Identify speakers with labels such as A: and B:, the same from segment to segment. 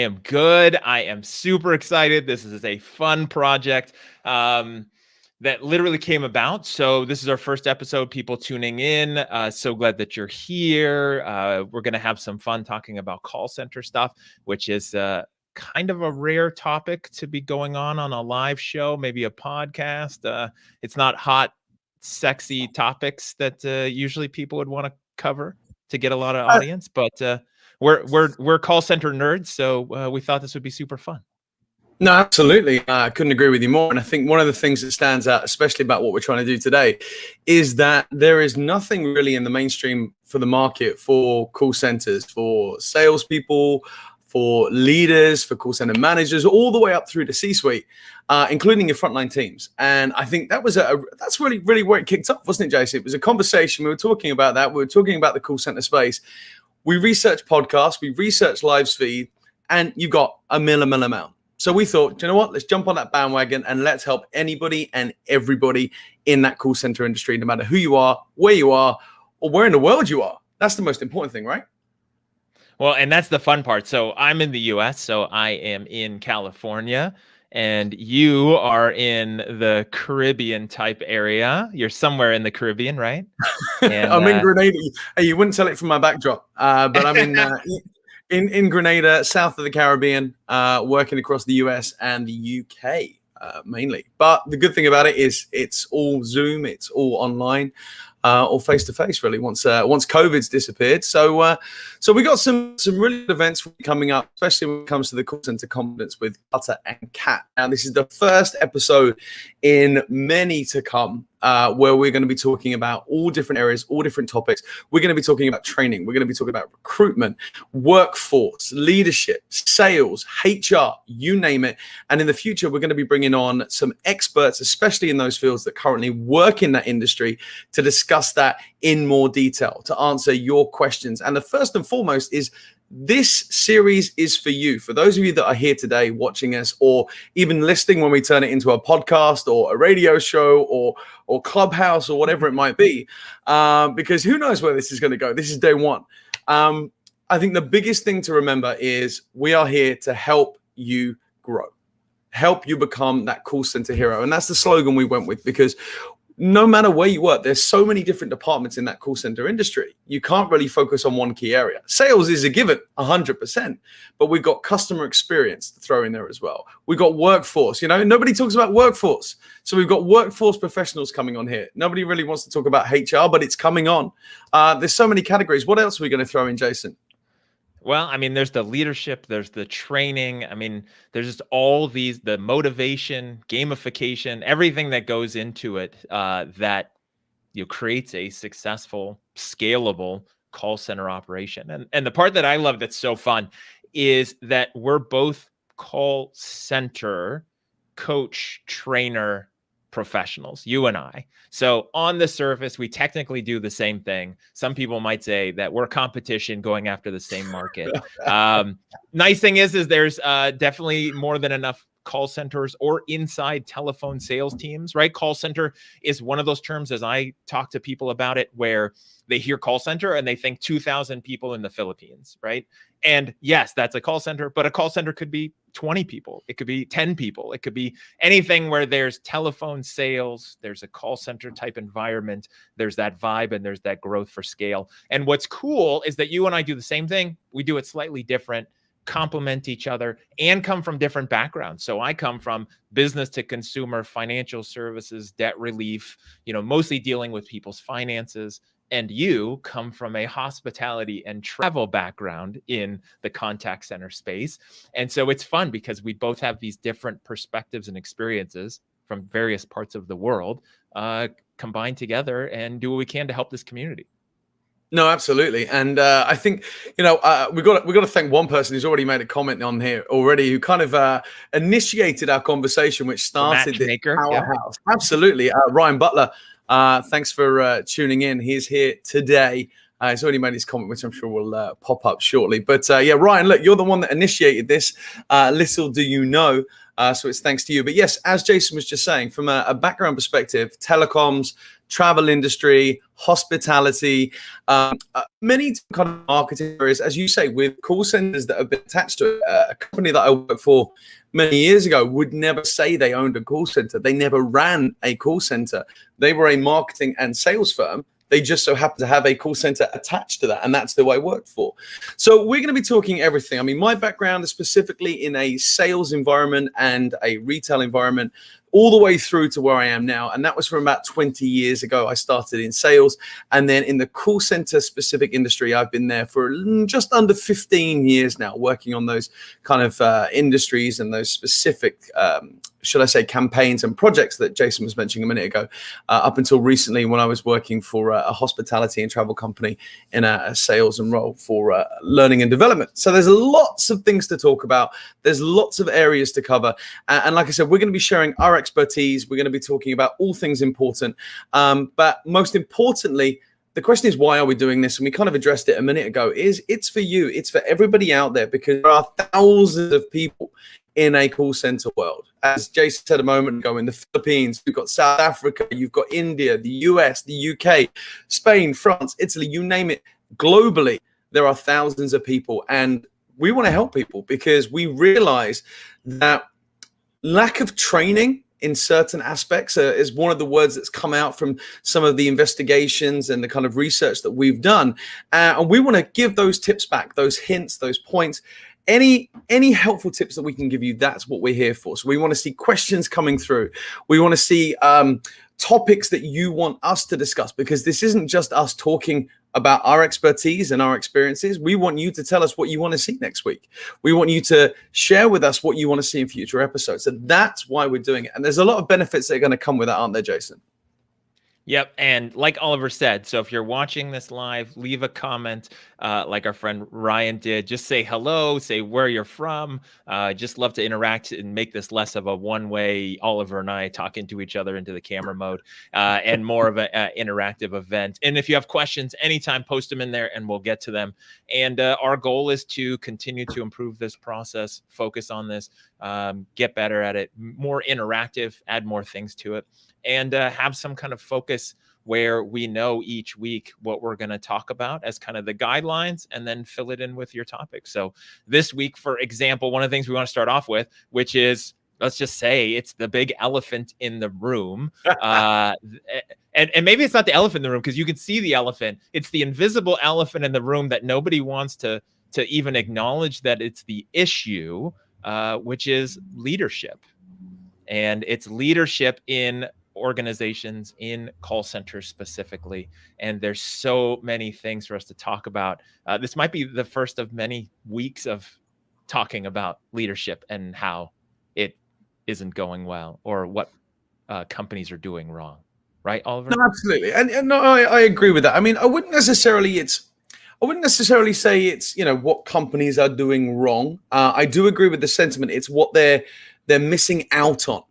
A: am good. I am super excited. This is a fun project that literally came about. So this is our first episode, people tuning in. So glad that you're here. We're going to have some fun talking about call center stuff, which is kind of a rare topic to be going on a live show, maybe a podcast. It's not hot, sexy topics that usually people would want to cover to get a lot of audience, but we're call center nerds, so we thought this would be super fun.
B: No, absolutely. I couldn't agree with you more. And I think one of the things that stands out, especially about what we're trying to do today, is that there is nothing really in the mainstream for the market for call centers, for salespeople, for leaders, for call center managers, all the way up through the C-suite, including your frontline teams. And I think that was that's really where it kicked off, wasn't it, Jason? It was a conversation. We were talking about that. We were talking about the call center space. We researched podcasts, we researched live feed, and you got a mill amount. So we thought, you know what, let's jump on that bandwagon and let's help anybody and everybody in that call center industry, no matter who you are, or where in the world you are. That's the most important thing, right?
A: Well, and that's the fun part. So I'm in the US, so I am in California, and you are in the Caribbean type area. You're somewhere in the Caribbean, right?
B: And, I'm in Grenada. Hey, you wouldn't tell it from my backdrop, but I'm in Grenada, south of the Caribbean, working across the US and the UK mainly. But the good thing about it is it's all Zoom, it's all online, or face to face. Really, once COVID's disappeared. So we got some really good events coming up, especially when it comes to the call center conference with Catt and Catt. Now, this is the first episode in many to come, where we're going to be talking about all different areas, all different topics. We're going to be talking about training. We're going to be talking about recruitment, workforce, leadership, sales, HR, you name it. And in the future, we're going to be bringing on some experts, especially in those fields that currently work in that industry, to discuss that in more detail, to answer your questions. And the first and foremost is, this series is for you. For those of you that are here today watching us, or even listening when we turn it into a podcast or a radio show or Clubhouse or whatever it might be, because who knows where this is going to go. This is day one. I think the biggest thing to remember is we are here to help you grow, help you become that call center hero. And that's the slogan we went with, because no matter where you work, there's so many different departments in that call center industry. You can't really focus on one key area. Sales is a given, 100%, but we've got customer experience to throw in there as well. We've got workforce. Nobody talks about workforce. So we've got workforce professionals coming on here. Nobody really wants to talk about HR, but it's coming on. There's so many categories. What else are we going to throw in, Jason?
A: Well, I mean, there's the leadership, there's the training. I mean, there's just all these, the motivation, gamification, everything that goes into it that creates a successful, scalable call center operation. And the part that I love that's so fun is that we're both call center coach, trainer professionals, you and I. So on the surface, we technically do the same thing. Some people might say that we're competition going after the same market. Nice thing is there's definitely more than enough call centers or inside telephone sales teams, right? Call center is one of those terms, as I talk to people about it, where they hear call center and they think 2,000 people in the Philippines, right? And yes, that's a call center, but a call center could be 20 people. It could be 10 people. It could be anything where there's telephone sales, there's a call center type environment, there's that vibe, and there's that growth for scale. And what's cool is that you and I do the same thing. We do it slightly different, complement each other, and come from different backgrounds. So I come from business to consumer, financial services, debt relief, mostly dealing with people's finances. And you come from a hospitality and travel background in the contact center space. And so it's fun because we both have these different perspectives and experiences from various parts of the world combined together and do what we can to help this community.
B: No, absolutely. And I think, we've got to thank one person who's already made a comment on here already, who kind of initiated our conversation, which started this powerhouse. Yeah. Absolutely. Ryan Butler, thanks for tuning in. He's here today He's already made his comment, which I'm sure will pop up shortly. But yeah, Ryan, look, you're the one that initiated this. Little do you know. So it's thanks to you. But yes, as Jason was just saying, from a background perspective, telecoms, travel industry, hospitality, many kind of marketing areas, as you say, with call centers that have been attached to it. A company that I worked for many years ago would never say they owned a call center. They never ran a call center. They were a marketing and sales firm. They just so happen to have a call center attached to that, and that's who I worked for. So we're going to be talking everything. I mean, my background is specifically in a sales environment and a retail environment, all the way through to where I am now. And that was from about 20 years ago. I started in sales, and then in the call center specific industry, I've been there for just under 15 years now, working on those kind of industries and those specific, should I say, campaigns and projects that Jason was mentioning a minute ago, up until recently when I was working for a hospitality and travel company in a sales and role for learning and development. So there's lots of things to talk about. There's lots of areas to cover. And like I said, we're going to be sharing our expertise. We're going to be talking about all things important. But most importantly, the question is, why are we doing this? And we kind of addressed it a minute ago. It's for you. It's for everybody out there, because there are thousands of people in a call center world. As Jason said a moment ago, in the Philippines, you've got South Africa, you've got India, the US, the UK, Spain, France, Italy, you name it. Globally, there are thousands of people, and we want to help people because we realize that lack of training in certain aspects is one of the words that's come out from some of the investigations and the kind of research that we've done. And we want to give those tips back, those hints, those points. Any helpful tips that we can give you, that's what we're here for. So we want to see questions coming through. We want to see topics that you want us to discuss, because this isn't just us talking about our expertise and our experiences. We want you to tell us what you want to see next week. We want you to share with us what you want to see in future episodes. So that's why we're doing it. And there's a lot of benefits that are going to come with that, aren't there, Jason?
A: Yep. And like Oliver said, so if you're watching this live, leave a comment like our friend Ryan did. Just say hello, say where you're from. Just love to interact and make this less of a one-way Oliver and I talking to each other into the camera mode and more of an interactive event. And if you have questions, anytime, post them in there and we'll get to them. And our goal is to continue to improve this process, focus on this, get better at it, more interactive, add more things to it, and have some kind of focus where we know each week what we're going to talk about as kind of the guidelines, and then fill it in with your topic. So this week, for example, one of the things we want to start off with, which is, let's just say it's the big elephant in the room. And maybe it's not the elephant in the room because you can see the elephant. It's the invisible elephant in the room that nobody wants to even acknowledge that it's the issue, which is leadership. And it's leadership in organizations, in call centers specifically. And there's so many things for us to talk about. This might be the first of many weeks of talking about leadership and how it isn't going well, or what companies are doing wrong. Right, Oliver?
B: No, absolutely. And no, I agree with that. I mean, I wouldn't necessarily say it's, what companies are doing wrong. I do agree with the sentiment. It's what they're missing out on.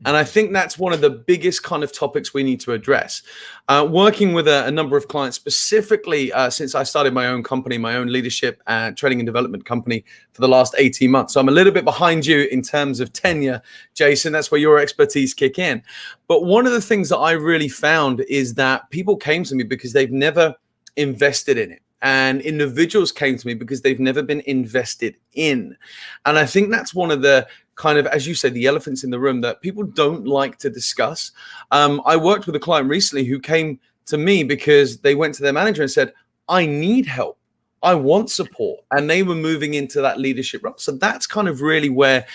B: And I think that's one of the biggest kind of topics we need to address. Working with a number of clients, specifically since I started my own company, my own leadership and training and development company for the last 18 months. So I'm a little bit behind you in terms of tenure, Jason. That's where your expertise kick in. But one of the things that I really found is that people came to me because they've never invested in it. And individuals came to me because they've never been invested in. And I think that's one of the kind of, as you say, the elephants in the room that people don't like to discuss. I worked with a client recently who came to me because they went to their manager and said, I need help. I want support. And they were moving into that leadership role. So that's kind of really where,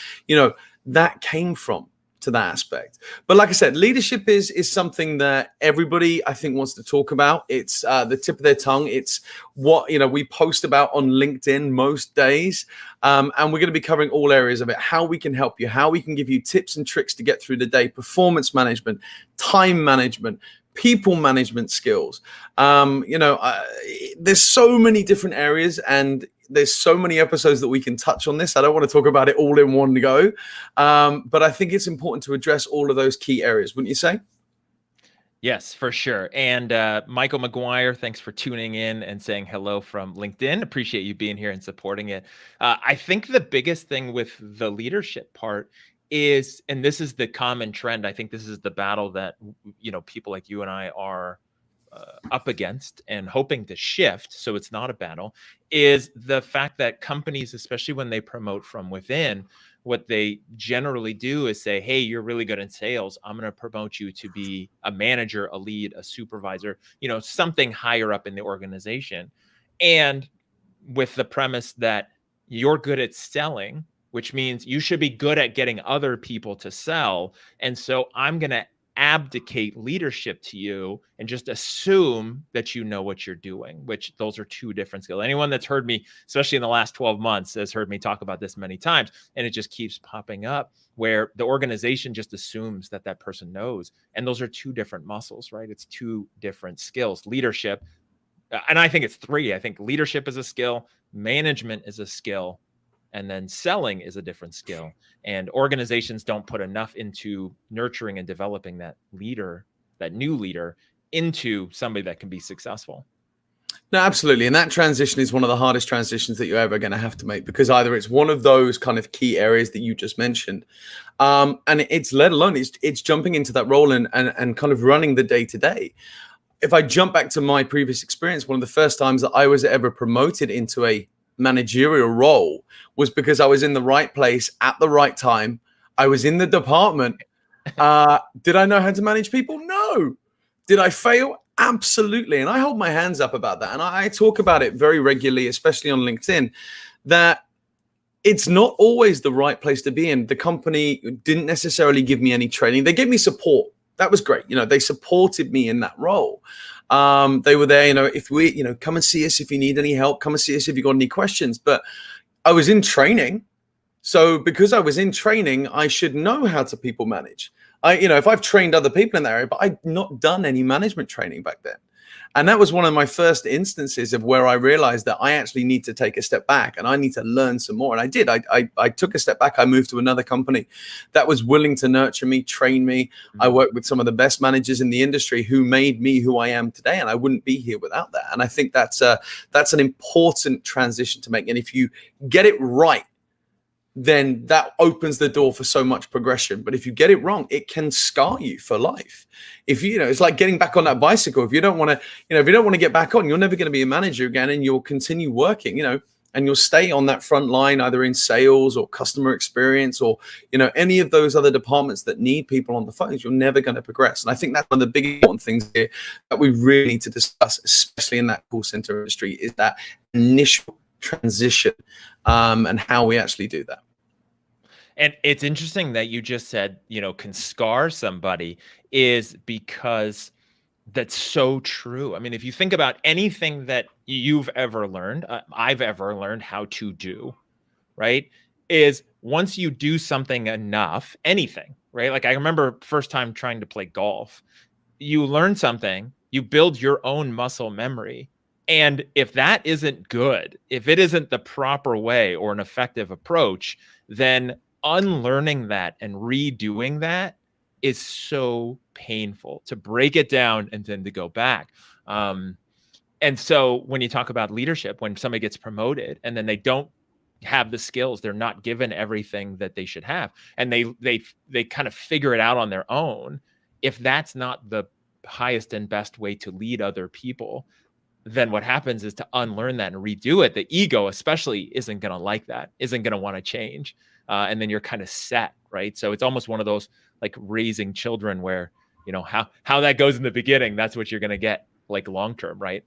B: that came from, to that aspect. But like I said, leadership is something that everybody, I think, wants to talk about. It's the tip of their tongue. It's what we post about on LinkedIn most days. And we're going to be covering all areas of it, how we can help you, how we can give you tips and tricks to get through the day, performance management, time management, people management skills. There's so many different areas, and there's so many episodes that we can touch on this. I don't want to talk about it all in one go. But I think it's important to address all of those key areas, wouldn't you say?
A: Yes, for sure. And Michael McGuire, thanks for tuning in and saying hello from LinkedIn. Appreciate you being here and supporting it. I think the biggest thing with the leadership part is, and this is the common trend, I think this is the battle that, people like you and I are up against and hoping to shift, so it's not a battle, is the fact that companies, especially when they promote from within, what they generally do is say, hey, you're really good in sales, I'm going to promote you to be a manager, a lead, a supervisor, something higher up in the organization. And with the premise that you're good at selling, which means you should be good at getting other people to sell. And so I'm going to abdicate leadership to you and just assume that you know what you're doing, which those are two different skills. Anyone that's heard me, especially in the last 12 months, has heard me talk about this many times, and it just keeps popping up where the organization just assumes that that person knows. And those are two different muscles, right? It's two different skills. Leadership, and I think it's three. I think leadership is a skill, management is a skill, and then selling is a different skill. And organizations don't put enough into nurturing and developing that leader, that new leader, into somebody that can be successful.
B: No, absolutely. And that transition is one of the hardest transitions that you're ever going to have to make, because either it's one of those kind of key areas that you just mentioned, and it's let alone it's jumping into that role and kind of running the day to day. If I jump back to my previous experience, one of the first times that I was ever promoted into a managerial role was because I was in the right place at the right time. I was in the department. Did I know how to manage people? No. Did I fail? Absolutely. And I hold my hands up about that. And I talk about it very regularly, especially on LinkedIn, that it's not always the right place to be in. The company didn't necessarily give me any training. They gave me support. That was great. They supported me in that role. They were there, if we, come and see us if you need any help, come and see us if you got any questions. But I was in training. So because I was in training, I should know how to people manage. If I've trained other people in that area, but I'd not done any management training back then. And that was one of my first instances of where I realized that I actually need to take a step back and I need to learn some more. And I did. I took a step back. I moved to another company that was willing to nurture me, train me. Mm-hmm. I worked with some of the best managers in the industry who made me who I am today. And I wouldn't be here without that. And I think that's an important transition to make. And if you get it right, then that opens the door for so much progression. But if you get it wrong, it can scar you for life. If it's like getting back on that bicycle. If you don't want to get back on, you're never going to be a manager again, and you'll continue working, and you'll stay on that front line, either in sales or customer experience or, any of those other departments that need people on the phones. You're never going to progress. And I think that's one of the big important things here that we really need to discuss, especially in that call center industry, is that initial transition and how we actually do that.
A: And it's interesting that you just said, can scar somebody, is because that's so true. I mean, if you think about anything that you've ever learned, I've ever learned how to do, right, is once you do something enough, anything, right? Like I remember first time trying to play golf, you learn something, you build your own muscle memory. And if that isn't good, if it isn't the proper way or an effective approach, then unlearning that and redoing that is so painful, to break it down and then to go back. And so when you talk about leadership, when somebody gets promoted and then they don't have the skills, they're not given everything that they should have, and they kind of figure it out on their own. If that's not the highest and best way to lead other people, then what happens is to unlearn that and redo it. The ego especially isn't going to like that, isn't going to want to change. And then you're kind of set, right? So it's almost one of those like raising children where, how that goes in the beginning, that's what you're going to get like long-term, right?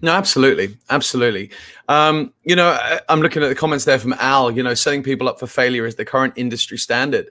B: No, absolutely. Absolutely. I'm looking at the comments there from Al, setting people up for failure is the current industry standard.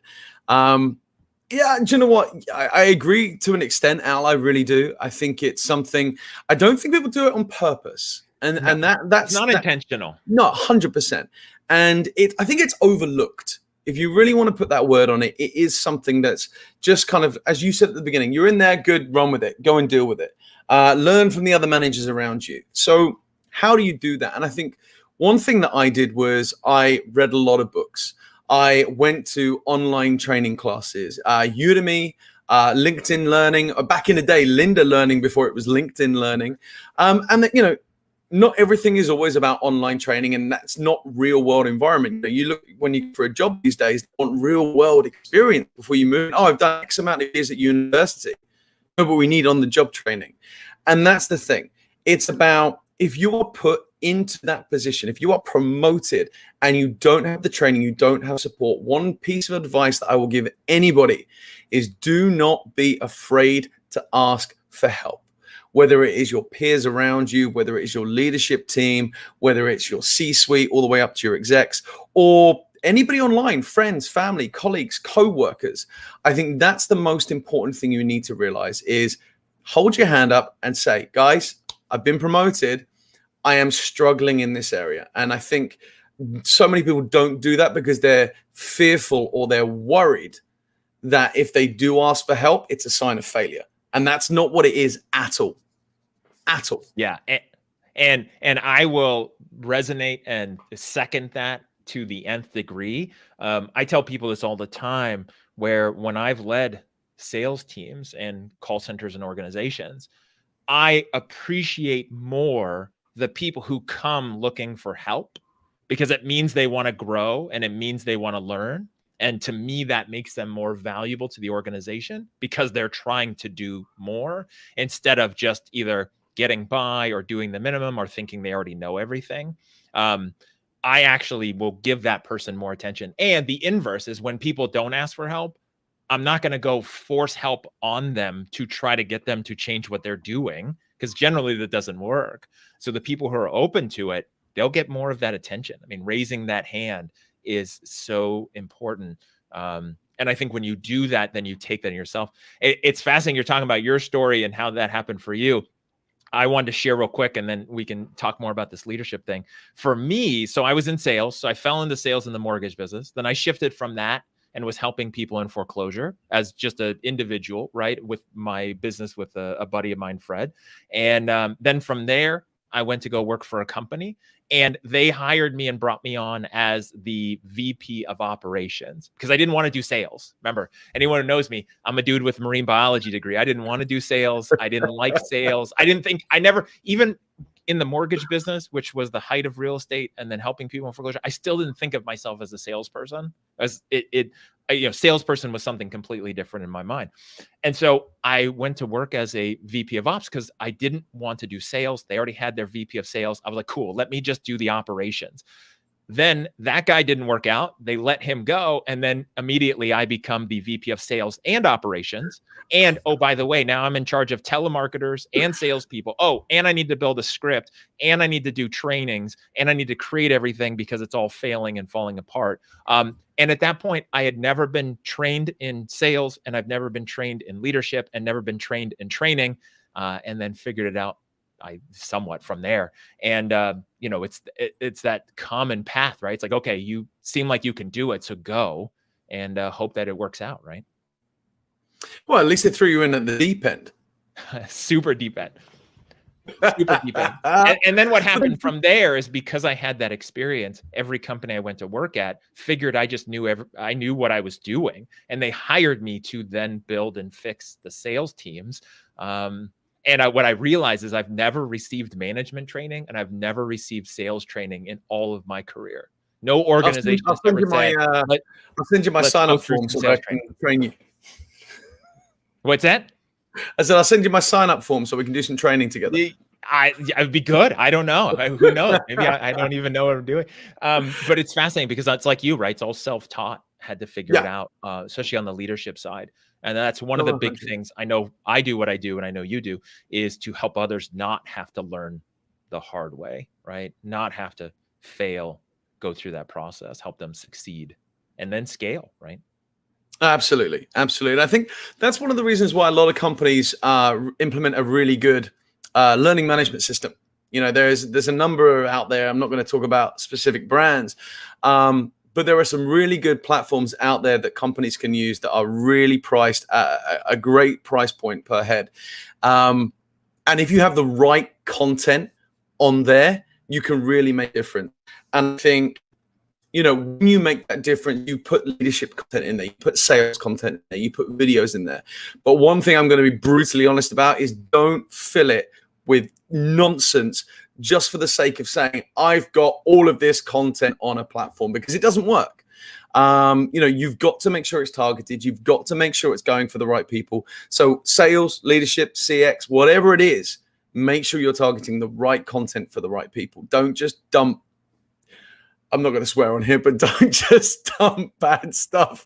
B: Yeah, do you know what? I agree to an extent, Al. I really do. I think it's something, I don't think people do it on purpose. And that's
A: not intentional.
B: No, 100%. And I think it's overlooked. If you really want to put that word on it, it is something that's just kind of, as you said at the beginning, you're in there, good, run with it, go and deal with it. Learn from the other managers around you. So how do you do that? And I think one thing that I did was I read a lot of books. I went to online training classes, Udemy. LinkedIn Learning, back in the day, Linda Learning before it was LinkedIn Learning. And that, you know, not everything is always about online training, and that's not real world environment. You look, when you for a job these days, you want real world experience before you move. Oh, I've done X amount of years at university. No, but we need on the job training. And that's the thing. It's about, if you are put into that position, if you are promoted and you don't have the training, you don't have support, one piece of advice that I will give anybody is do not be afraid to ask for help. Whether it is your peers around you, whether it is your leadership team, whether it's your C-suite all the way up to your execs, or anybody online, friends, family, colleagues, co-workers. I think that's the most important thing you need to realize is hold your hand up and say, guys, I've been promoted. I am struggling in this area. And I think so many people don't do that because they're fearful or they're worried that if they do ask for help, it's a sign of failure. And that's not what it is at all. At all.
A: Yeah. And I will resonate and second that to the nth degree. I tell people this all the time, where when I've led sales teams and call centers and organizations, I appreciate more the people who come looking for help, because it means they want to grow and it means they want to learn. And to me, that makes them more valuable to the organization because they're trying to do more instead of just either getting by or doing the minimum or thinking they already know everything. I actually will give that person more attention. And the inverse is when people don't ask for help, I'm not going to go force help on them to try to get them to change what they're doing, because generally that doesn't work. So the people who are open to it, they'll get more of that attention. I mean, raising that hand is so important. And I think when you do that, then you take that in yourself. It's fascinating. You're talking about your story and how that happened for you. I wanted to share real quick, and then we can talk more about this leadership thing. For me, so I was in sales. So I fell into sales in the mortgage business. Then I shifted from that and was helping people in foreclosure as just an individual, right? With my business with a buddy of mine, Fred. And then from there, I went to go work for a company, and they hired me and brought me on as the VP of operations because I didn't want to do sales. Remember, anyone who knows me, I'm a dude with a marine biology degree. I didn't want to do sales. I didn't like sales. I never, even in the mortgage business, which was the height of real estate and then helping people in foreclosure, I still didn't think of myself as a salesperson. As salesperson was something completely different in my mind. And so I went to work as a VP of ops because I didn't want to do sales. They already had their VP of sales. I was like, cool, let me just do the operations. Then that guy didn't work out. They let him go. And then immediately I become the VP of sales and operations. And oh, by the way, now I'm in charge of telemarketers and salespeople. Oh, and I need to build a script, and I need to do trainings, and I need to create everything because it's all failing and falling apart. And at that point, I had never been trained in sales, and I've never been trained in leadership, and never been trained in training, and then figured it out somewhat from there. And it's that common path, right? It's like, okay, you seem like you can do it, so go and hope that it works out, right?
B: Well, at least they threw you in at the deep end.
A: Super deep end. Super deep end. And then what happened from there is, because I had that experience, every company I went to work at figured I just knew I knew what I was doing, and they hired me to then build and fix the sales teams. What I realized is I've never received management training, and I've never received sales training in all of my career. No organization.
B: I'll send you my sign-up form so I can train you.
A: What's that?
B: I said, I'll send you my sign-up form so we can do some training together.
A: It'd be good. I don't know. Who knows? Maybe I don't even know what I'm doing. But it's fascinating because it's like you, right? It's all self-taught. Had to figure it out, especially on the leadership side. And that's one of the big things. I know I do what I do, and I know you do, is to help others not have to learn the hard way, right? Not have to fail, go through that process, help them succeed, and then scale, right?
B: Absolutely. Absolutely. I think that's one of the reasons why a lot of companies implement a really good learning management system. You know, there's a number out there. I'm not going to talk about specific brands, but there are some really good platforms out there that companies can use that are really priced at a great price point per head. And if you have the right content on there, you can really make a difference. And I think, when you make that difference, you put leadership content in there, you put sales content in there, you put videos in there. But one thing I'm going to be brutally honest about is don't fill it with nonsense just for the sake of saying, I've got all of this content on a platform, because it doesn't work. You've got to make sure it's targeted. You've got to make sure it's going for the right people. So sales, leadership, CX, whatever it is, make sure you're targeting the right content for the right people. Don't just dump, I'm not going to swear on here, but don't just dump bad stuff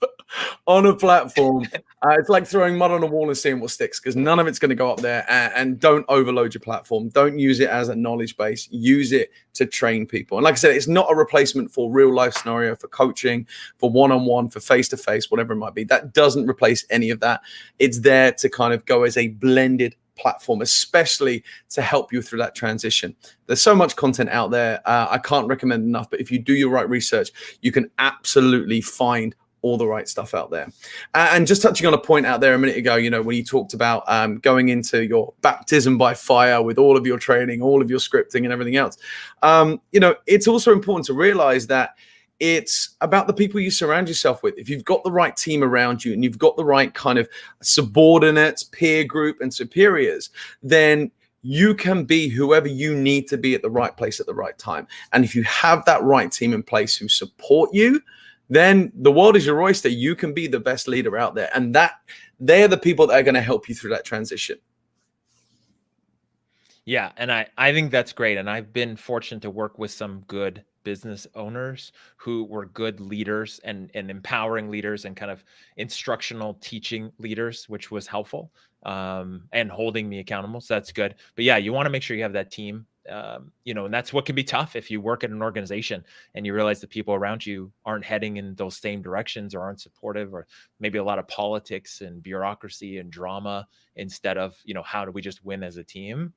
B: on a platform. It's like throwing mud on a wall and seeing what sticks, because none of it's going to go up there. And don't overload your platform. Don't use it as a knowledge base. Use it to train people. And like I said, it's not a replacement for real life scenario, for coaching, for one-on-one, for face-to-face, whatever it might be. That doesn't replace any of that. It's there to kind of go as a blended platform, especially to help you through that transition. There's so much content out there. I can't recommend enough, but if you do your right research, you can absolutely find all the right stuff out there. And just touching on a point out there a minute ago, when you talked about going into your baptism by fire with all of your training, all of your scripting and everything else, it's also important to realize that it's about the people you surround yourself with. If you've got the right team around you and you've got the right kind of subordinates, peer group, and superiors, then you can be whoever you need to be at the right place at the right time. And if you have that right team in place who support you, then the world is your oyster. You can be the best leader out there. And they're the people that are going to help you through that transition.
A: Yeah, and I think that's great. And I've been fortunate to work with some good business owners who were good leaders and empowering leaders and kind of instructional teaching leaders, which was helpful, and holding me accountable. So that's good. But yeah, you want to make sure you have that team, and that's what can be tough if you work at an organization and you realize the people around you aren't heading in those same directions or aren't supportive, or maybe a lot of politics and bureaucracy and drama instead of, how do we just win as a team?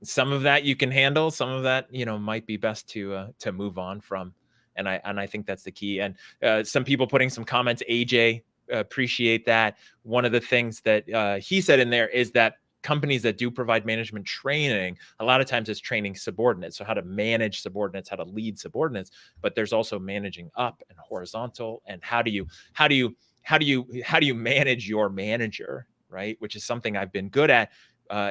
A: Some of that you can handle, some of that, might be best to move on from. And I think that's the key. And some people putting some comments, AJ, appreciate that. One of the things that he said in there is that companies that do provide management training, a lot of times it's training subordinates. So how to manage subordinates, how to lead subordinates, but there's also managing up and horizontal. And how do you manage your manager, right? Which is something I've been good at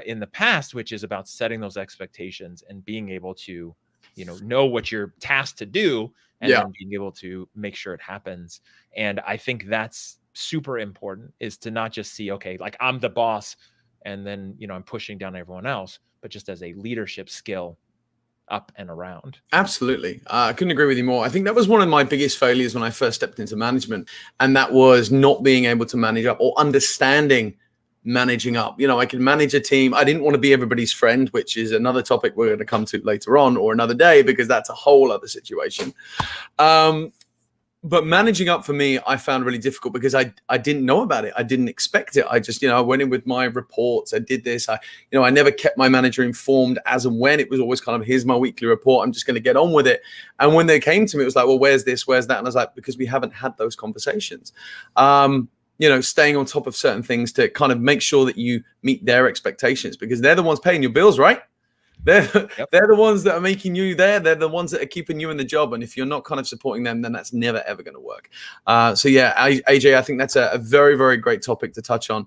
A: in the past, which is about setting those expectations and being able to, know what you're tasked to do, and then being able to make sure it happens. And I think that's super important, is to not just see, okay, like I'm the boss and then, I'm pushing down everyone else, but just as a leadership skill up and around.
B: Absolutely. I couldn't agree with you more. I think that was one of my biggest failures when I first stepped into management. And that was not being able to manage up or understanding managing up. I can manage a team. I didn't want to be everybody's friend, which is another topic we're going to come to later on or another day, because that's a whole other situation. But managing up for me, I found really difficult because I didn't know about it. I didn't expect it. I just, I went in with my reports. I did this. I never kept my manager informed as and when. It was always kind of, here's my weekly report. I'm just going to get on with it. And when they came to me, it was like, well, where's this? Where's that? And I was like, because we haven't had those conversations. Staying on top of certain things to kind of make sure that you meet their expectations, because they're the ones paying your bills, right? They're the ones that are making you there. They're the ones that are keeping you in the job. And if you're not kind of supporting them, then that's never, ever going to work. So yeah, AJ, I think that's a very, very great topic to touch on.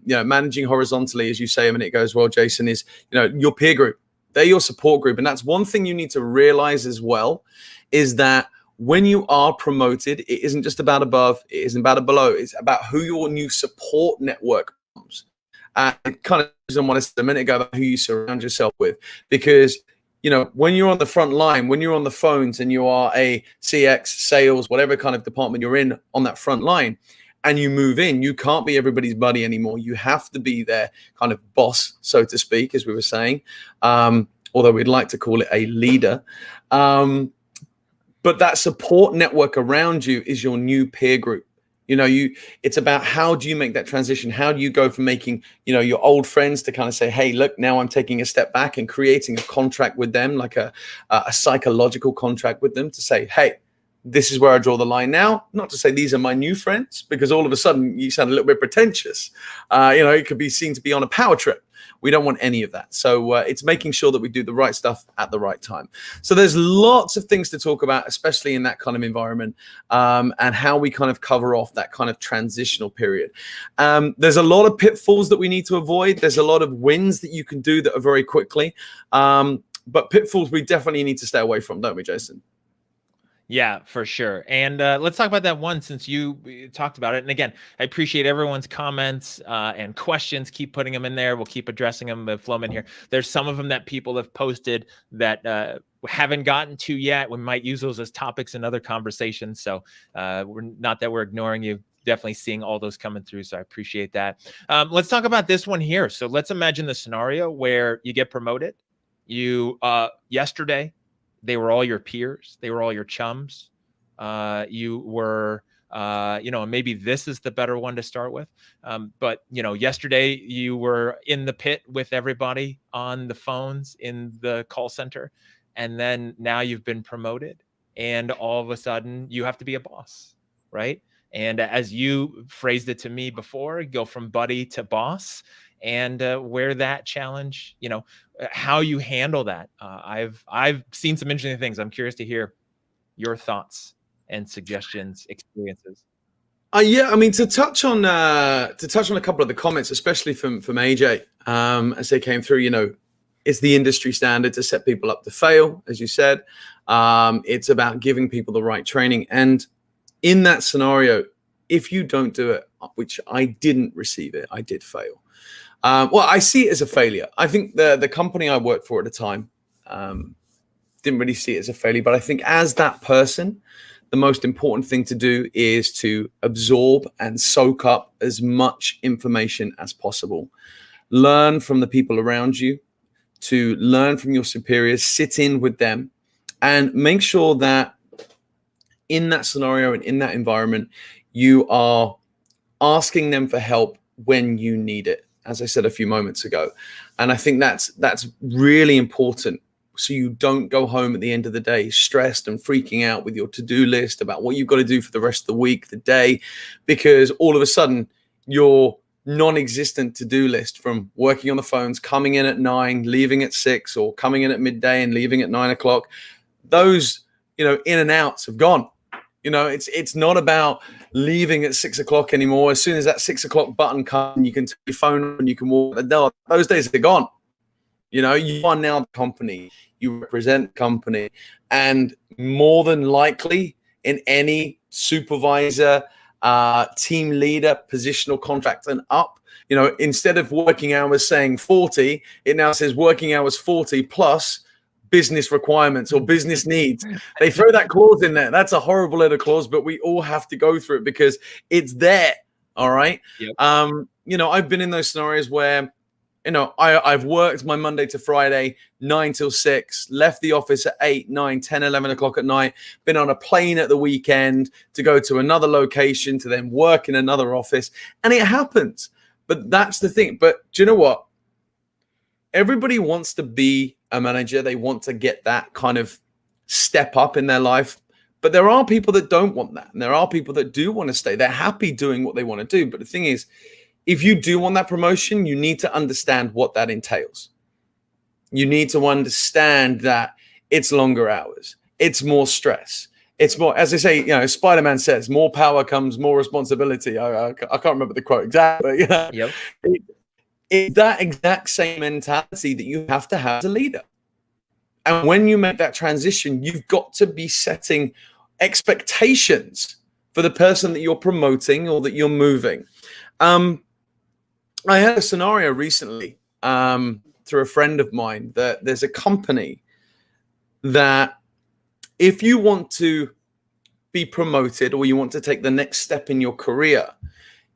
B: Managing horizontally, as you say a minute ago as well, Jason, is, your peer group. They're your support group. And that's one thing you need to realize as well, is that when you are promoted, it isn't just about above, it isn't about below, it's about who your new support network becomes. And kind of on what I said a minute ago about who you surround yourself with. Because, when you're on the front line, when you're on the phones and you are a CX, sales, whatever kind of department you're in on that front line, and you move in, you can't be everybody's buddy anymore. You have to be their kind of boss, so to speak, as we were saying, although we'd like to call it a leader. But that support network around you is your new peer group. It's about, how do you make that transition? How do you go from making, your old friends to kind of say, hey, look, now I'm taking a step back and creating a contract with them, like a psychological contract with them, to say, hey, this is where I draw the line now. Not to say these are my new friends, because all of a sudden you sound a little bit pretentious. It could be seen to be on a power trip We don't want any of that. So it's making sure that we do the right stuff at the right time. So there's lots of things to talk about, especially in that kind of environment, and how we kind of cover off that kind of transitional period. There's a lot of pitfalls that we need to avoid. There's a lot of wins that you can do that are very quickly. But pitfalls we definitely need to stay away from, don't we, Jason?
A: Yeah, for sure. And let's talk about that one, since you talked about it. And again, I appreciate everyone's comments and questions. Keep putting them in there. We'll keep addressing them. Flow them in here. There's some of them that people have posted that haven't gotten to yet. We might use those as topics in other conversations. So we're not that we're ignoring you. Definitely seeing all those coming through. So I appreciate that. Let's talk about this one here. So let's imagine the scenario where you get promoted. You yesterday, they were all your peers. They were all your chums. You were, maybe this is the better one to start with. But, yesterday you were in the pit with everybody on the phones in the call center. And then now you've been promoted. And all of a sudden you have to be a boss, right? And as you phrased it to me before, go from buddy to boss. And where that challenge, how you handle that. I've seen some interesting things. I'm curious to hear your thoughts and suggestions, experiences.
B: Yeah, I mean, to touch on a couple of the comments, especially from AJ, as they came through, it's the industry standard to set people up to fail, as you said. It's about giving people the right training. And in that scenario, if you don't do it, which I didn't receive it, I did fail. Well, I see it as a failure. I think the company I worked for at the time didn't really see it as a failure. But I think as that person, the most important thing to do is to absorb and soak up as much information as possible. Learn from the people around you, to learn from your superiors, sit in with them, and make sure that in that scenario and in that environment, you are asking them for help when you need it, as I said a few moments ago. And I think that's really important, so you don't go home at the end of the day stressed and freaking out with your to-do list about what you've got to do for the rest of the week, the day, because all of a sudden your non-existent to-do list from working on the phones, coming in at 9, leaving at 6, or coming in at midday and leaving at 9 o'clock, those, in and outs have gone. It's not about leaving at 6 o'clock anymore. As soon as that 6 o'clock button comes, you can take your phone and you can walk the dog. Those days are gone. You are now the company. You represent the company. And more than likely, in any supervisor, team leader, positional contract and up, instead of working hours saying 40, it now says working hours 40 plus business requirements or business needs. They throw that clause in there. That's a horrible little clause, but we all have to go through it because it's there. All right.
A: Yep.
B: I've been in those scenarios where, I've worked my Monday to Friday, 9 till 6, left the office at 8, 9, 10, 11 o'clock at night, been on a plane at the weekend to go to another location to then work in another office. And it happens. But that's the thing. But do you know what? Everybody wants to be a manager. They want to get that kind of step up in their life. But there are people that don't want that. And there are people that do want to stay. They're happy doing what they want to do. But the thing is, if you do want that promotion, you need to understand what that entails. You need to understand that it's longer hours. It's more stress. It's more, as they say, Spider-Man says, more power comes more responsibility. I can't remember the quote exactly. But,
A: Yep.
B: It's that exact same mentality that you have to have as a leader. And when you make that transition, you've got to be setting expectations for the person that you're promoting or that you're moving. I had a scenario recently through a friend of mine that there's a company that if you want to be promoted or you want to take the next step in your career,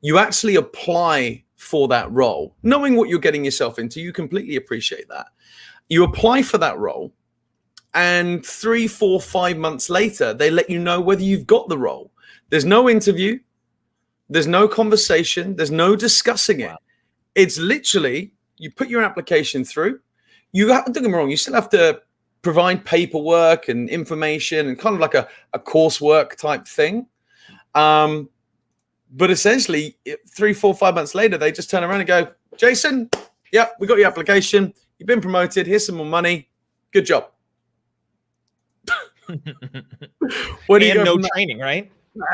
B: you actually apply for that role, knowing what you're getting yourself into. You completely appreciate that. You apply for that role, and 3, 4, 5 months later, they let you know whether you've got the role. There's no interview. There's no conversation. There's no discussing it. It's literally, you put your application through. Don't get me wrong, you still have to provide paperwork and information and kind of like a coursework type thing. But essentially, 3, 4, 5 months later, they just turn around and go, Jason, Yep, we got your application. You've been promoted. Here's some more money. Good job. Where do you
A: And
B: go
A: no
B: from that?
A: training, right?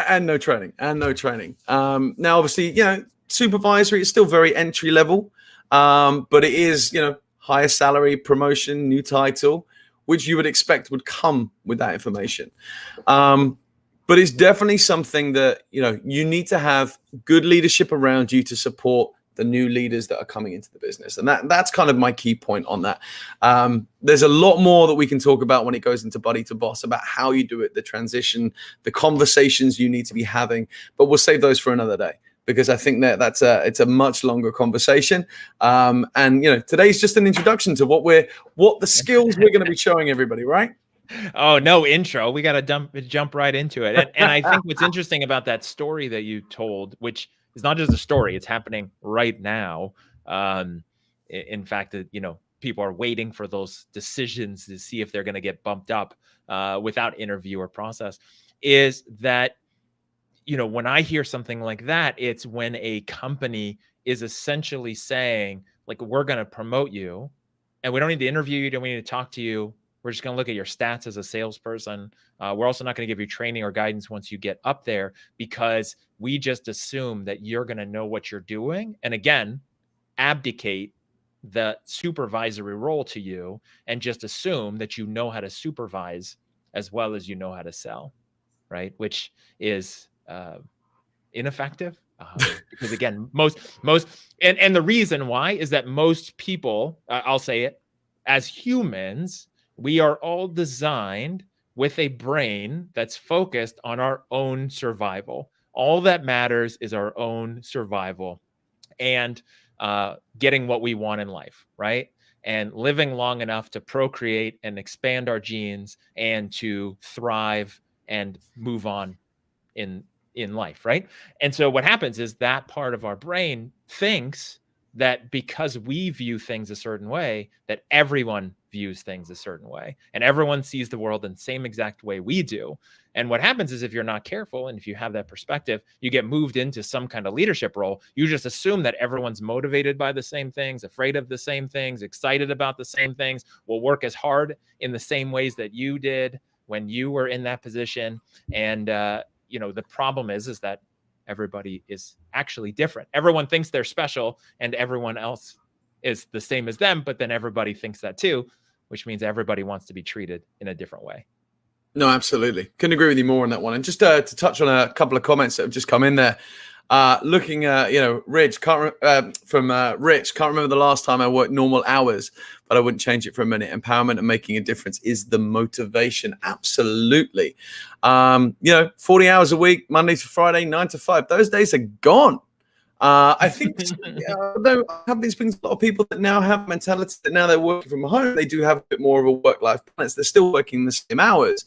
B: And no training. Now, obviously, supervisory is still very entry level, but it is, higher salary, promotion, new title, which you would expect would come with that information. But it's definitely something that, you need to have good leadership around you to support the new leaders that are coming into the business. And that's kind of my key point on that. There's a lot more that we can talk about when it goes into buddy to boss, about how you do it, the transition, the conversations you need to be having, but we'll save those for another day, because I think that it's a much longer conversation. And today's just an introduction to what the skills we're going to be showing everybody, right?
A: Oh, no intro. We got to jump right into it. And I think what's interesting about that story that you told, which is not just a story, it's happening right now. In fact, people are waiting for those decisions to see if they're going to get bumped up without interview or process, is that, when I hear something like that, it's when a company is essentially saying, like, we're going to promote you and we don't need to interview you. Don't we need to talk to you? We're just going to look at your stats as a salesperson. We're also not going to give you training or guidance once you get up there, because we just assume that you're going to know what you're doing. And again, abdicate the supervisory role to you and just assume that you know how to supervise as well as you know how to sell, right? Which is ineffective. Because again, most and the reason why is that most people, I'll say it, as humans, we are all designed with a brain that's focused on our own survival. All that matters is our own survival and getting what we want in life, right? And living long enough to procreate and expand our genes and to thrive and move on in life, right? And so what happens is that part of our brain thinks that because we view things a certain way, that everyone views things a certain way, and everyone sees the world in the same exact way we do. And what happens is, if you're not careful and if you have that perspective, you get moved into some kind of leadership role. You just assume that everyone's motivated by the same things, afraid of the same things, excited about the same things, will work as hard in the same ways that you did when you were in that position. And the problem is that everybody is actually different. Everyone thinks they're special and everyone else is the same as them, but then everybody thinks that too, which means everybody wants to be treated in a different way.
B: No, absolutely. Couldn't agree with you more on that one. And just to touch on a couple of comments that have just come in there. Looking at, Rich, from Rich, can't remember the last time I worked normal hours, but I wouldn't change it for a minute. Empowerment and making a difference is the motivation. Absolutely. 40 hours a week, Monday to Friday, 9 to 5. Those days are gone. I think although I have been speaking to a lot of people that now have mentality that now they're working from home, they do have a bit more of a work-life balance. They're still working the same hours,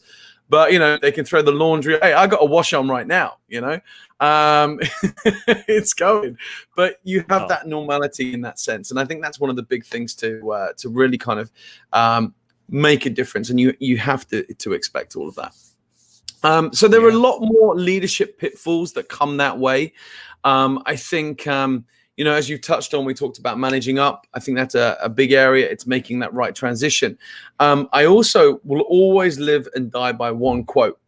B: but they can throw the laundry. Hey, I got a wash on right now. It's going, but you have that normality in that sense, and I think that's one of the big things to really kind of make a difference, and you have to expect all of that. So there are a lot more leadership pitfalls that come that way. I think, as you've touched on, we talked about managing up. I think that's a big area. It's making that right transition. I also will always live and die by one quote.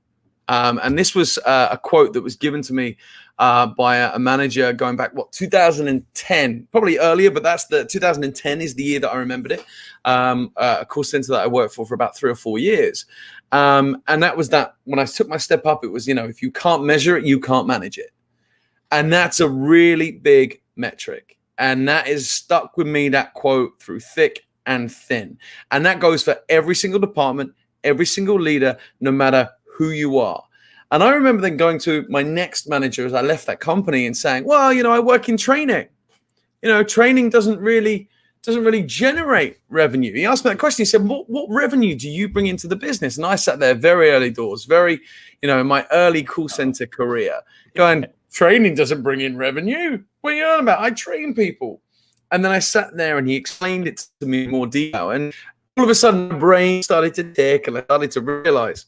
B: And this was a quote that was given to me by a manager going back, 2010, probably earlier, but that's 2010 is the year that I remembered it. A call center that I worked for about 3 or 4 years. And that was that when I took my step up, it was, if you can't measure it, you can't manage it. And that's a really big metric. And that is stuck with me, that quote, through thick and thin. And that goes for every single department, every single leader, no matter who you are. And I remember then going to my next manager as I left that company and saying, well, I work in training. Training doesn't really generate revenue. He asked me that question. He said, what revenue do you bring into the business? And I sat there very early doors, in my early call center career, going, training doesn't bring in revenue. What are you on about? I train people. And then I sat there and he explained it to me in more detail. And all of a sudden, my brain started to tick and I started to realize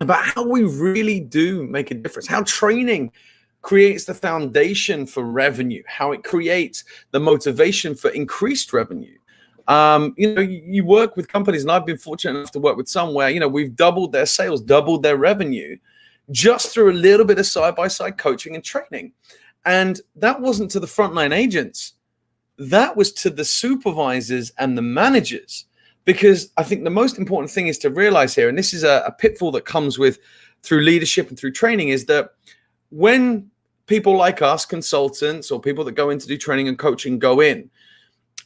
B: about how we really do make a difference, how training creates the foundation for revenue, how it creates the motivation for increased revenue. You work with companies, and I've been fortunate enough to work with some where, we've doubled their sales, doubled their revenue just through a little bit of side-by-side coaching and training. And that wasn't to the frontline agents. That was to the supervisors and the managers. Because I think the most important thing is to realize here, and this is a pitfall that comes with through leadership and through training, is that when people like us, consultants, or people that go in to do training and coaching go in,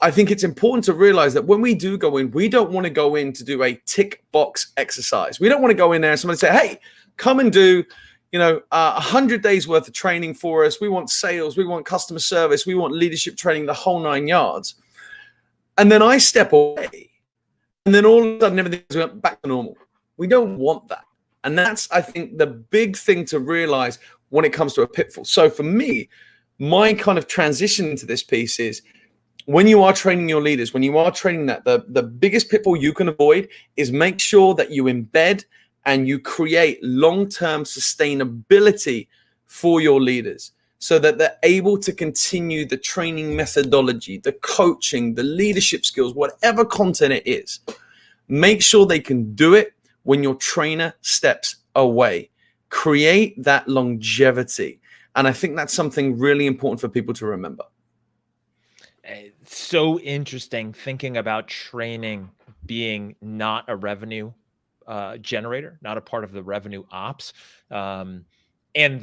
B: I think it's important to realize that when we do go in, we don't want to go in to do a tick box exercise. We don't want to go in there and somebody say, hey, come and do 100 days worth of training for us. We want sales, we want customer service, we want leadership training, the whole 9 yards. And then I step away, and then all of a sudden everything's back to normal. We don't want that. And that's, I think, the big thing to realize when it comes to a pitfall. So for me, my kind of transition into this piece is, when you are training your leaders, when you are training that, the biggest pitfall you can avoid is make sure that you embed and you create long-term sustainability for your leaders so that they're able to continue the training methodology, the coaching, the leadership skills, whatever content it is. Make sure they can do it when your trainer steps away. Create that longevity. And I think that's something really important for people to remember.
A: It's so interesting thinking about training being not a revenue generator, not a part of the revenue ops. And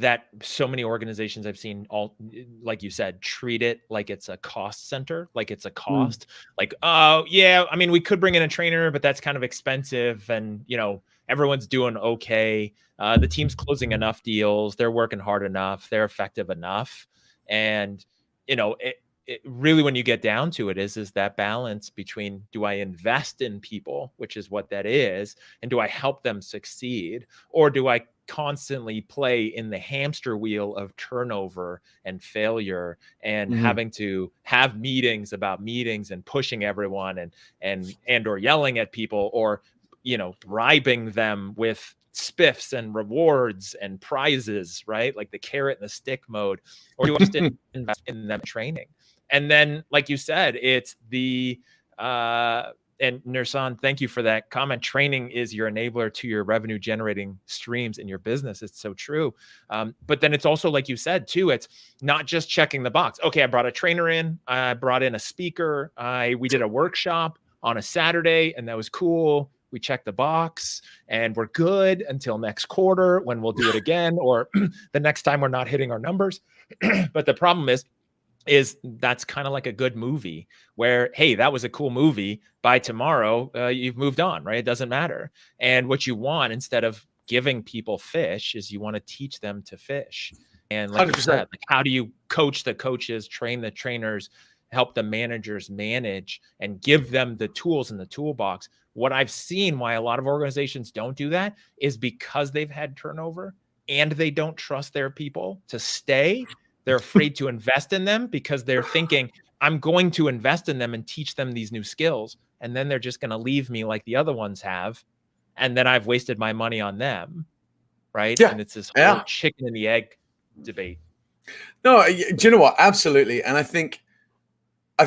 A: that so many organizations I've seen, all, like you said, treat it like it's a cost center, like it's a cost. Like, oh yeah, I mean, we could bring in a trainer, but that's kind of expensive. And, everyone's doing okay. The team's closing enough deals. They're working hard enough. They're effective enough. And, it really, when you get down to it, is that balance between, do I invest in people, which is what that is, and do I help them succeed, or do I constantly play in the hamster wheel of turnover and failure and having to have meetings about meetings and pushing everyone and or yelling at people, or bribing them with spiffs and rewards and prizes, right? Like the carrot and the stick mode, or do I just invest in them training? And then, like you said, it's the, and Nursan, thank you for that comment. Training is your enabler to your revenue generating streams in your business. It's so true. But then it's also, like you said, too, it's not just checking the box. Okay, I brought a trainer in, I brought in a speaker, we did a workshop on a Saturday, and that was cool. We checked the box and we're good until next quarter when we'll do it again, or the next time we're not hitting our numbers. But the problem is that's kind of like a good movie where, hey, that was a cool movie. By tomorrow, you've moved on, right? It doesn't matter. And what you want, instead of giving people fish, is you want to teach them to fish. And like 100%. You said, like, how do you coach the coaches, train the trainers, help the managers manage, and give them the tools in the toolbox? What I've seen why a lot of organizations don't do that is because they've had turnover and they don't trust their people to stay. They're afraid to invest in them because they're thinking, I'm going to invest in them and teach them these new skills, and then they're just going to leave me like the other ones have, and then I've wasted my money on them, right? Yeah. And it's this whole chicken and the egg debate.
B: No, do you know what? Absolutely. And I think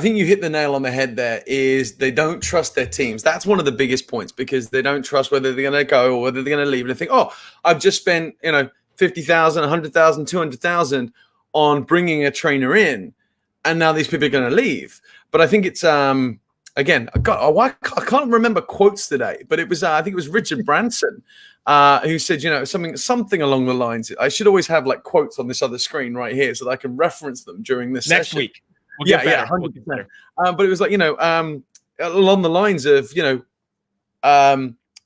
B: you hit the nail on the head there. Is they don't trust their teams. That's one of the biggest points, because they don't trust whether they're going to go or whether they're going to leave. And they think, oh, I've just spent, 50,000, 100,000, 200,000 on bringing a trainer in, and now these people are going to leave. But I think it's, again, I can't remember quotes today, but it was, I think it was Richard Branson who said, something along the lines. I should always have like quotes on this other screen right here so that I can reference them during this
A: next
B: session.
A: Week. We'll get better.
B: 100%. But it was like, along the lines of,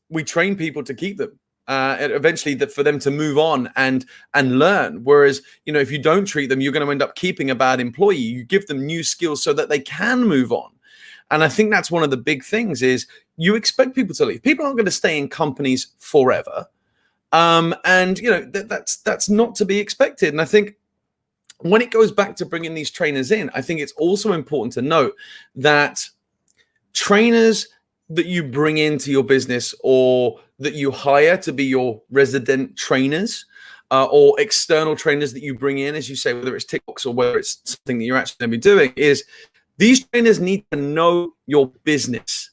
B: we train people to keep them. Eventually for them to move on and learn. Whereas, if you don't treat them, you're going to end up keeping a bad employee. You give them new skills so that they can move on. And I think that's one of the big things is you expect people to leave. People aren't going to stay in companies forever. That's not to be expected. And I think when it goes back to bringing these trainers in, I think it's also important to note that trainers that you bring into your business or that you hire to be your resident trainers, or external trainers that you bring in, as you say, whether it's TikToks or whether it's something that you're actually going to be doing, is these trainers need to know your business.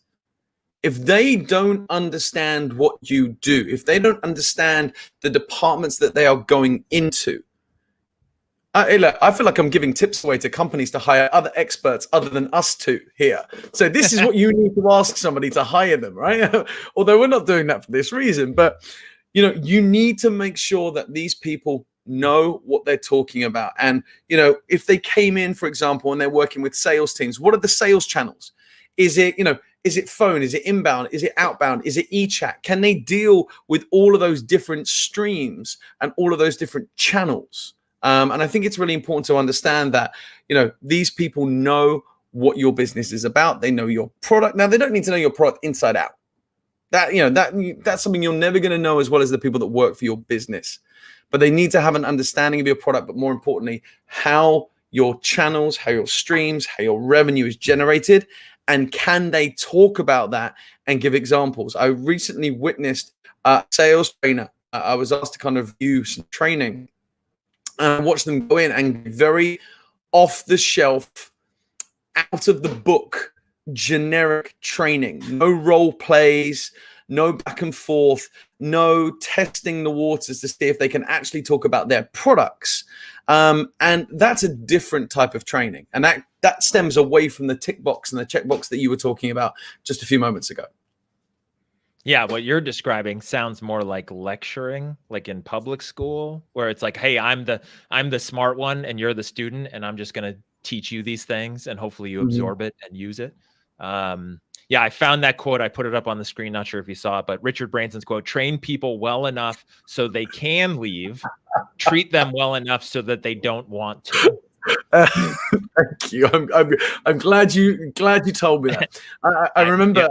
B: If they don't understand what you do, if they don't understand the departments that they are going into, I feel like I'm giving tips away to companies to hire other experts other than us two here. So this is what you need to ask somebody to hire them, right? Although we're not doing that for this reason, but you need to make sure that these people know what they're talking about. And if they came in, for example, and they're working with sales teams, what are the sales channels? Is it phone? Is it inbound? Is it outbound? Is it e-chat? Can they deal with all of those different streams and all of those different channels? And I think it's really important to understand that, these people know what your business is about. They know your product. Now, they don't need to know your product inside out. That's something you're never going to know as well as the people that work for your business. But they need to have an understanding of your product, but more importantly, how your channels, how your streams, how your revenue is generated, and can they talk about that and give examples? I recently witnessed a sales trainer. I was asked to kind of view some training and watch them go in and very off the shelf, out of the book, generic training. No role plays, no back and forth, no testing the waters to see if they can actually talk about their products. And that's a different type of training. And that stems away from the tick box and the checkbox that you were talking about just a few moments ago.
A: Yeah, what you're describing sounds more like lecturing, like in public school, where it's like, hey, I'm the smart one and you're the student, and I'm just going to teach you these things, and hopefully you absorb it and use it. Yeah, I found that quote. I put it up on the screen. Not sure if you saw it, but Richard Branson's quote: train people well enough so they can leave, treat them well enough so that they don't want to.
B: Thank you. I'm glad you told me that. I remember.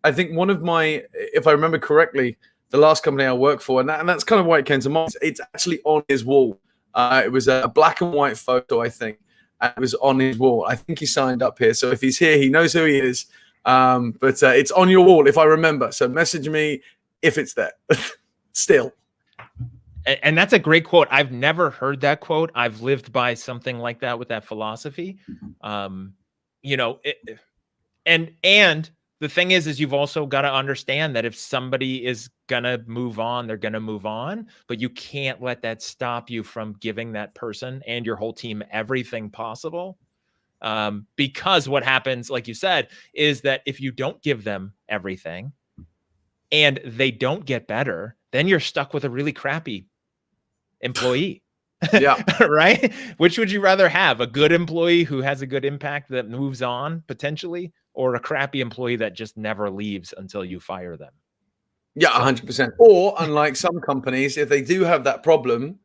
B: I think one of my, if I remember correctly, the last company I worked for, and that's kind of why it came to mind. It's actually on his wall. It was a black and white photo, I think. And it was on his wall. I think he signed up here. So if he's here, he knows who he is. But it's on your wall, if I remember. So message me if it's there. Still.
A: And that's a great quote. I've never heard that quote. I've lived by something like that with that philosophy. And the thing is you've also got to understand that if somebody is going to move on, they're going to move on, but you can't let that stop you from giving that person and your whole team everything possible. Because what happens, like you said, is that if you don't give them everything and they don't get better, then you're stuck with a really crappy employee.
B: Yeah.
A: Right? Which would you rather have? A good employee who has a good impact that moves on potentially, or a crappy employee that just never leaves until you fire them?
B: Yeah, 100%. Or unlike some companies, if they do have that problem,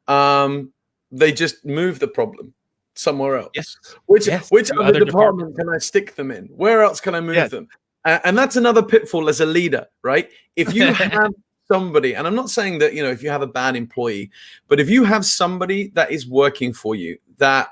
B: they just move the problem somewhere else.
A: Yes.
B: Which other
A: department
B: department can I stick them in? Where else can I move them? And that's another pitfall as a leader, right? If you have somebody, and I'm not saying that, if you have a bad employee, but if you have somebody that is working for you that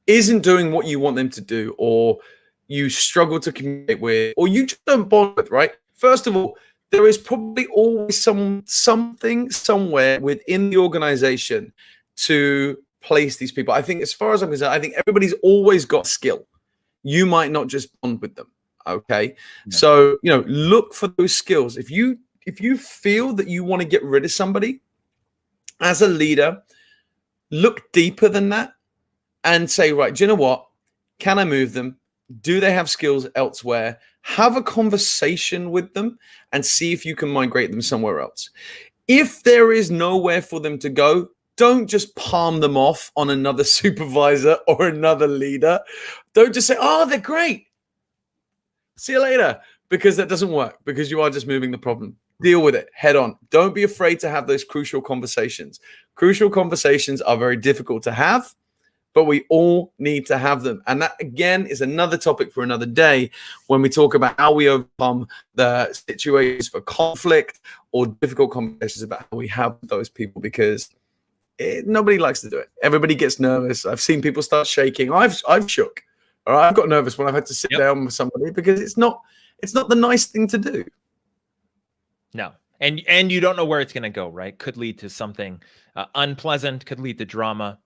B: isn't doing what you want them to do, or you struggle to communicate with, or you just don't bond with, right? First of all, there is probably always something somewhere within the organization to place these people. I think, as far as I'm concerned, I think everybody's always got skill. You might not just bond with them. Okay. Yeah. So, look for those skills. If you feel that you want to get rid of somebody as a leader, look deeper than that and say, right, do you know what? Can I move them? Do they have skills elsewhere? Have a conversation with them and see if you can migrate them somewhere else. If there is nowhere for them to go, don't just palm them off on another supervisor or another leader. Don't just say, oh, they're great. See you later. Because that doesn't work, because you are just moving the problem. Deal with it head on. Don't be afraid to have those crucial conversations. Crucial conversations are very difficult to have, but we all need to have them. And that, again, is another topic for another day when we talk about how we overcome the situations for conflict or difficult conversations about how we have those people, because nobody likes to do it. Everybody gets nervous. I've seen people start shaking. I've shook. All right, I've got nervous when I've had to sit down with somebody, because it's not the nice thing to do.
A: No, And you don't know where it's going to go, right? Could lead to something unpleasant, could lead to drama.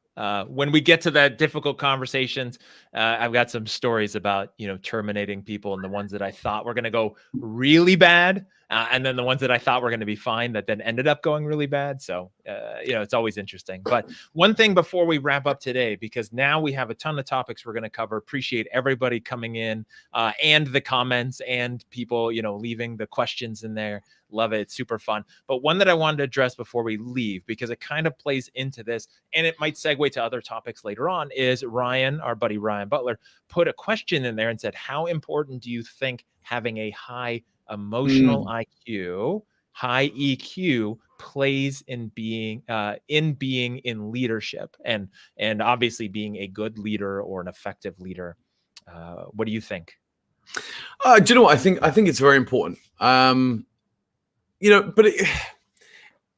A: When we get to that difficult conversations, I've got some stories about, terminating people, and the ones that I thought were going to go really bad, and then the ones that I thought were going to be fine that then ended up going really bad. So, it's always interesting. But one thing before we wrap up today, because now we have a ton of topics we're going to cover. Appreciate everybody coming in, and the comments, and people, leaving the questions in there. Love it. It's super fun. But one that I wanted to address before we leave, because it kind of plays into this, and it might segue to other topics later on, is Ryan, our buddy Ryan Butler, put a question in there and said, how important do you think having a high emotional IQ, high EQ plays in being in leadership, and obviously being a good leader or an effective leader? What do you think?
B: Do you know what? I think it's very important. But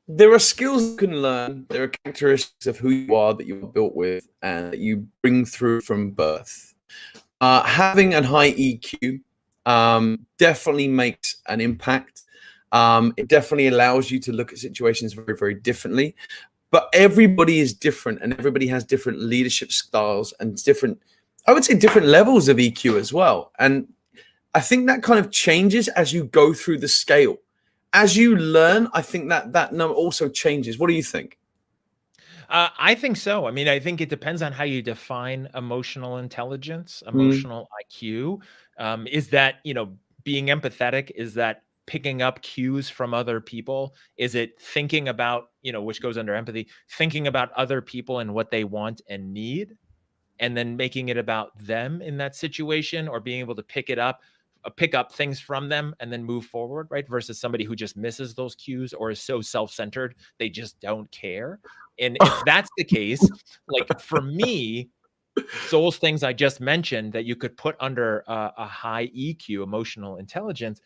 B: there are skills you can learn. There are characteristics of who you are that you're built with and that you bring through from birth. Having a high EQ definitely makes an impact. It definitely allows you to look at situations very, very differently. But everybody is different, and everybody has different leadership styles and different levels of EQ as well. And I think that kind of changes as you go through the scale. As you learn, I think that number also changes. What do you think?
A: I think so. I mean, I think it depends on how you define emotional intelligence, emotional IQ. Is that, being empathetic? Is that picking up cues from other people? Is it thinking about, which goes under empathy, thinking about other people and what they want and need, and then making it about them in that situation, or being able to pick up things from them and then move forward, right? Versus somebody who just misses those cues or is so self-centered, they just don't care. And if that's the case, like for me, those things I just mentioned that you could put under a high EQ, emotional intelligence,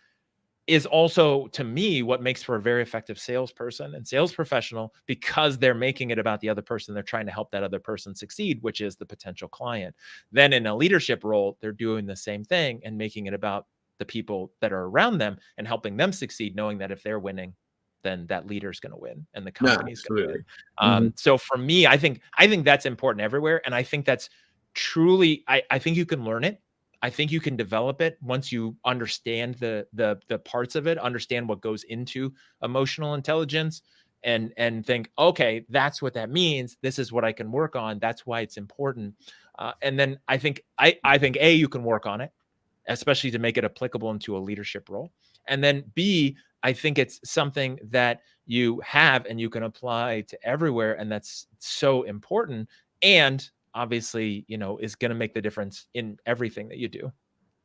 A: is also, to me, what makes for a very effective salesperson and sales professional, because they're making it about the other person. They're trying to help that other person succeed, which is the potential client. Then in a leadership role, they're doing the same thing and making it about the people that are around them and helping them succeed, knowing that if they're winning, then that leader's going to win and the company's going to win. So for me, I think that's important everywhere. And I think that's truly, I think you can learn it. I think you can develop it once you understand the parts of it, understand what goes into emotional intelligence, and think, okay, that's what that means. This is what I can work on. That's why it's important. And then I think you can work on it, especially to make it applicable into a leadership role. And then B, I think it's something that you have and you can apply to everywhere. And that's so important. And obviously, is going to make the difference in everything that you do.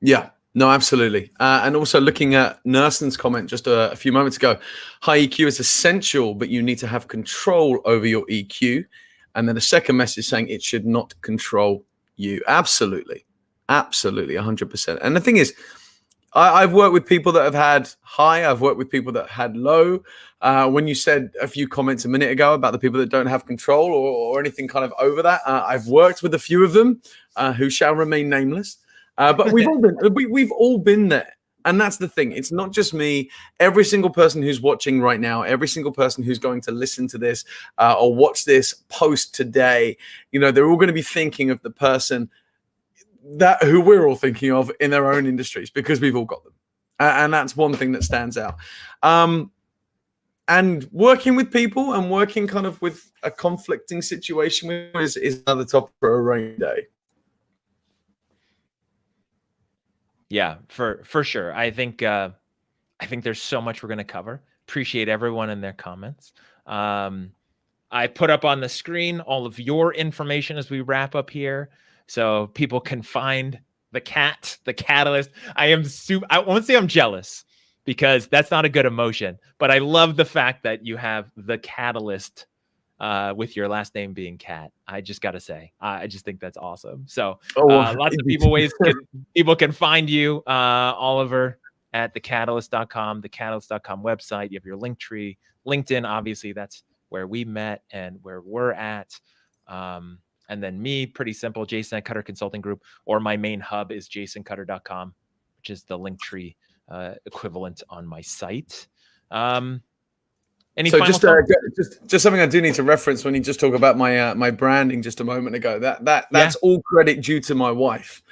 B: Yeah, no, absolutely. And also looking at Nurson's comment just a few moments ago, high EQ is essential, but you need to have control over your EQ. And then the second message saying it should not control you. Absolutely. Absolutely. 100%. And the thing is, I've worked with people that have had high. I've worked with people that had low. When you said a few comments a minute ago about the people that don't have control or anything kind of over that, I've worked with a few of them who shall remain nameless. But we've all been there. And that's the thing. It's not just me. Every single person who's watching right now, every single person who's going to listen to this or watch this post today, they're all going to be thinking of the person who we're all thinking of in their own industries, because we've all got them. And that's one thing that stands out. And working with people and working kind of with a conflicting situation is another topic for a rainy day.
A: Yeah, for sure. I think there's so much we're going to cover. Appreciate everyone and their comments. I put up on the screen all of your information as we wrap up here, so people can find the Catt, the Catalyst. I won't say I'm jealous, because that's not a good emotion, but I love the fact that you have the Catalyst with your last name being Catt. I just got to say, I just think that's awesome. So lots of people can find you, Oliver, at thecatalyst.com, thecatalyst.com website. You have your link tree, LinkedIn, obviously that's where we met and where we're at. And then me, pretty simple, Jason at Cutter Consulting Group, or my main hub is jasoncutter.com, which is the link tree equivalent on my site. Any
B: So
A: final
B: just
A: thoughts?
B: just something I do need to reference when you just talk about my my branding just a moment ago. That's all credit due to my wife.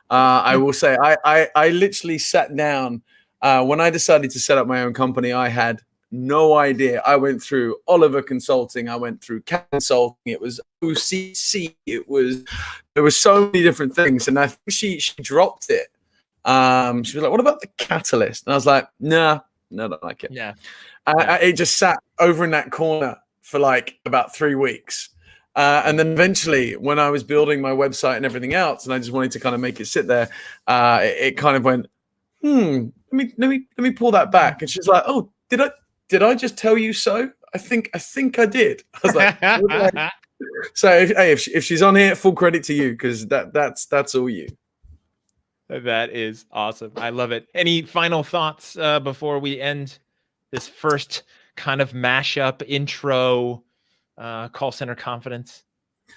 B: I will say I literally sat down when I decided to set up my own company. I had no idea. I went through Oliver Consulting. I went through Catt Consulting. It was OCC. There was so many different things, and I think she dropped it. She was like, "What about the Catalyst?" And I was like, "Nah, no, I don't like it."
A: Yeah.
B: It just sat over in that corner for like about 3 weeks. And then eventually, when I was building my website and everything else, and I just wanted to kind of make it sit there, it kind of went, let me pull that back. And she's like, "Oh, did I just tell you so? I think I did." I was like, "Okay." So if she's on here, full credit to you, because that's all you.
A: That is awesome. I love it. Any final thoughts before we end this first kind of mashup intro call center confidence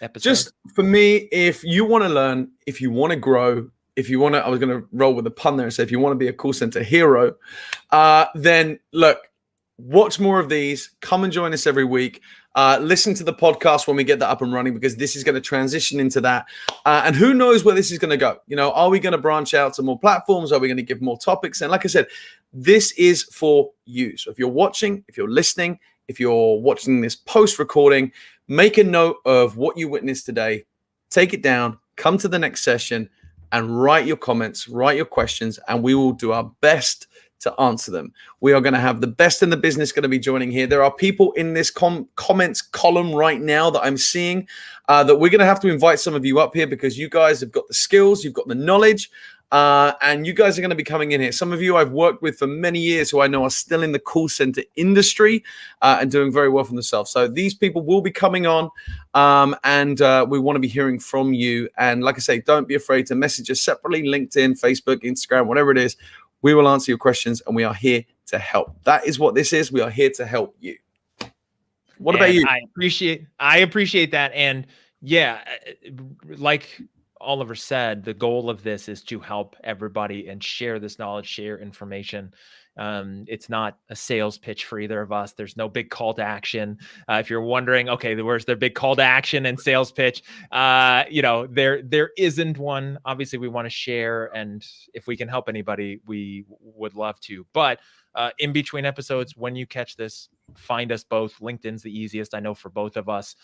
A: episode?
B: Just for me, if you want to learn, if you want to grow, if you want to, I was going to roll with a pun there and say, if you want to be a call center hero, then look, watch more of these. Come and join us every week. Listen to the podcast when we get that up and running, because this is going to transition into that. And who knows where this is going to go? You know, are we going to branch out to more platforms? Are we going to give more topics? And like I said, this is for you. So if you're watching, if you're listening, if you're watching this post recording, make a note of what you witnessed today, take it down, come to the next session and write your comments, write your questions, and we will do our best to answer them. We are going to have the best in the business going to be joining here. There are people in this comments column right now that I'm seeing that we're going to have to invite some of you up here, because you guys have got the skills, you've got the knowledge, and you guys are going to be coming in here. Some of you I've worked with for many years who I know are still in the call center industry and doing very well for themselves. So these people will be coming on, and we want to be hearing from you. And like I say, don't be afraid to message us separately, LinkedIn, Facebook, Instagram, whatever it is. We will answer your questions, and we are here to help. That is what this is. We are here to help you. What about you?
A: I appreciate that. And yeah, like Oliver said, the goal of this is to help everybody and share this knowledge, share information. It's not a sales pitch for either of us. There's no big call to action. If you're wondering, okay, where's their big call to action and sales pitch? You know, there isn't one. Obviously, we want to share, and if we can help anybody, we would love to. But in between episodes, when you catch this, find us both. LinkedIn's the easiest, I know, for both of us.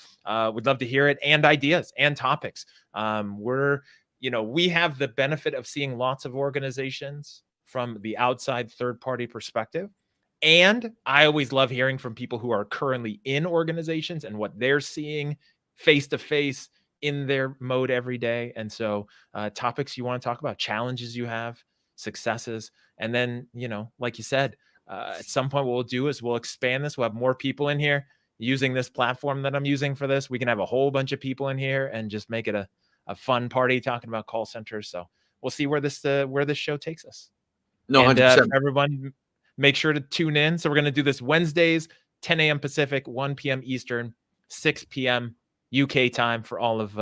A: We'd love to hear it, and ideas and topics. We have the benefit of seeing lots of organizations from the outside third-party perspective. And I always love hearing from people who are currently in organizations and what they're seeing face-to-face in their mode every day. And so topics you want to talk about, challenges you have, successes. And then, like you said, at some point what we'll do is we'll expand this. We'll have more people in here using this platform that I'm using for this. We can have a whole bunch of people in here and just make it a fun party talking about call centers. So we'll see where this show takes us.
B: No,
A: and
B: 100%.
A: For everyone, make sure to tune in. So we're going to do this Wednesdays, 10 a.m. Pacific, 1 p.m. Eastern, 6 p.m. UK time for all of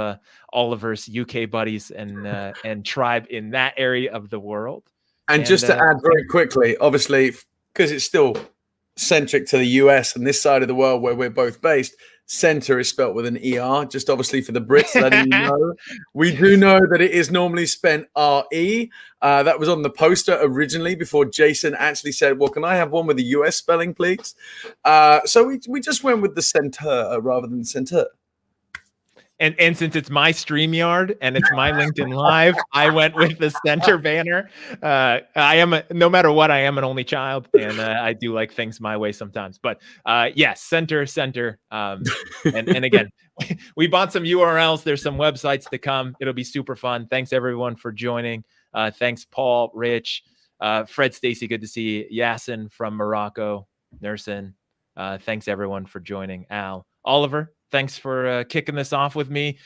A: Oliver's UK buddies and tribe in that area of the world.
B: And just to add very quickly, obviously, because it's still centric to the US and this side of the world where we're both based, center is spelt with an ER, just obviously for the Brits letting you know. We do know that it is normally spent RE. That was on the poster originally before Jason actually said, well, can I have one with the US spelling, please? So we just went with the center rather than center.
A: And since it's my StreamYard and it's my LinkedIn Live, I went with the center banner. No matter what, I am an only child, and I do like things my way sometimes. But yes, center. And again, we bought some URLs. There's some websites to come. It'll be super fun. Thanks everyone for joining. Thanks Paul, Rich, Fred, Stacy. Good to see you. Yasin from Morocco, Nursin. Thanks everyone for joining. Al, Oliver. Thanks for kicking this off with me,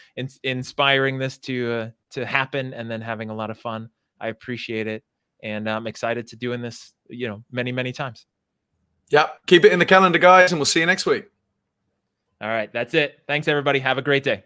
A: inspiring this to happen, and then having a lot of fun. I appreciate it, and I'm excited to doing this, many, many times.
B: Yeah, keep it in the calendar, guys, and we'll see you next week.
A: All right, that's it. Thanks, everybody. Have a great day.